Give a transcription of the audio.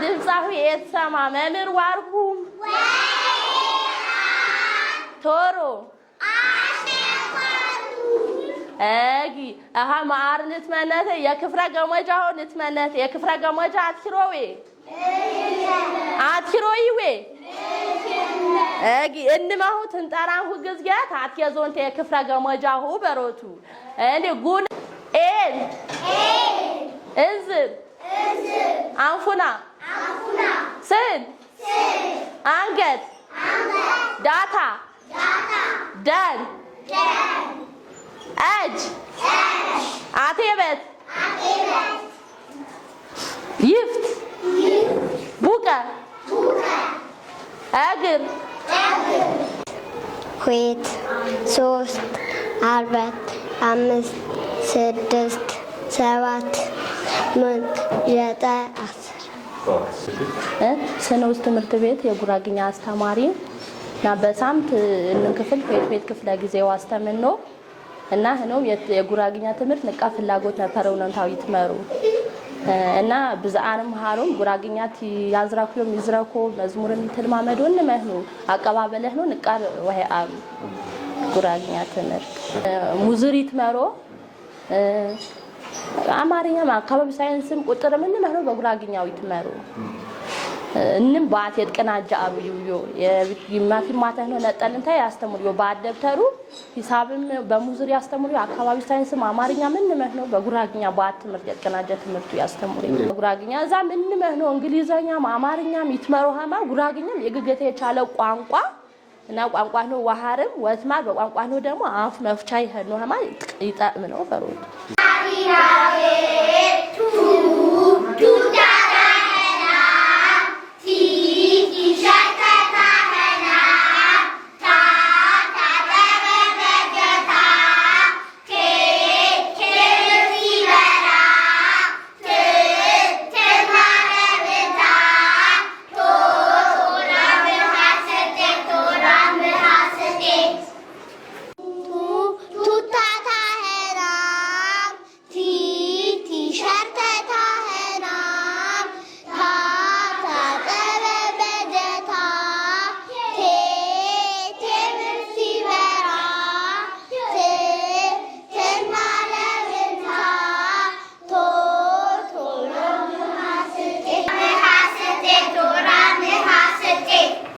ድምጻሁ የተሰማ መምህር ዋርኩ ቶሮ አጊ አሃ ማር ንትመነተ የክፍራ ገሞጃው ንትመነተ የክፍራ ገሞጃ አትሮይዌ አጊ እንማሁ ተንጣራሁ ግዝጋት አትያዞንተ የክፍራ ገሞጃው በሮቱ እንዴ ጉን እዝ አንፉና ስን አንገት ዳታ ደን እጅ አቴበት ይፍት ቡቀ እግር ሁለት ሶስት አራት አምስት ስድስት ሰባት ዘጠኝ ስነ ውስጥ ትምህርት ቤት የጉራግኛ አስተማሪ እና በሳምንት እንክፍል ቤት ክፍለ ጊዜው አስተምኖ እና ነው የጉራግኛ ትምህርት ንቃ ፍላጎት ነበረው ነው ታዊት መሩ እና ብዛአንም ሃሮም ጉራግኛት ያዝራኩዮም ይዝራኮ መዝሙርን ተልማመዶን መህኑ አቀባበለህ ነው ንቃ ወይ ጉራግኛ ትምህርት ሙዝሪት መሮ አማርኛ አካባቢ ሳይንስም ቁጥር ምን ነው በጉራግኛው ይትመሩ እንም ባት የጥቅናጃ አብዩዮ የማፊ ማታ ነው ነጠልንታ ያስተምሩ ባደብተሩ ሂሳብም በሙዝሪ ያስተምሩ አካባቢ ሳይንስም አማርኛ ምን ነው በጉራግኛ ባት ትምህርት የጥቅናጃ ትምህርቱ ያስተምሩ በጉራግኛ እዛ ምን ነው እንግሊዘኛም አማርኛም ይትመሩ ሃማ ጉራግኛም የግገተ የቻለ ቋንቋ እና ቋንቋ ነው ዋሃርም ወትማር በቋንቋ ነው ደግሞ አፍ መፍቻ ይሄድ ነው ሃማ ይጣም ነው በሮት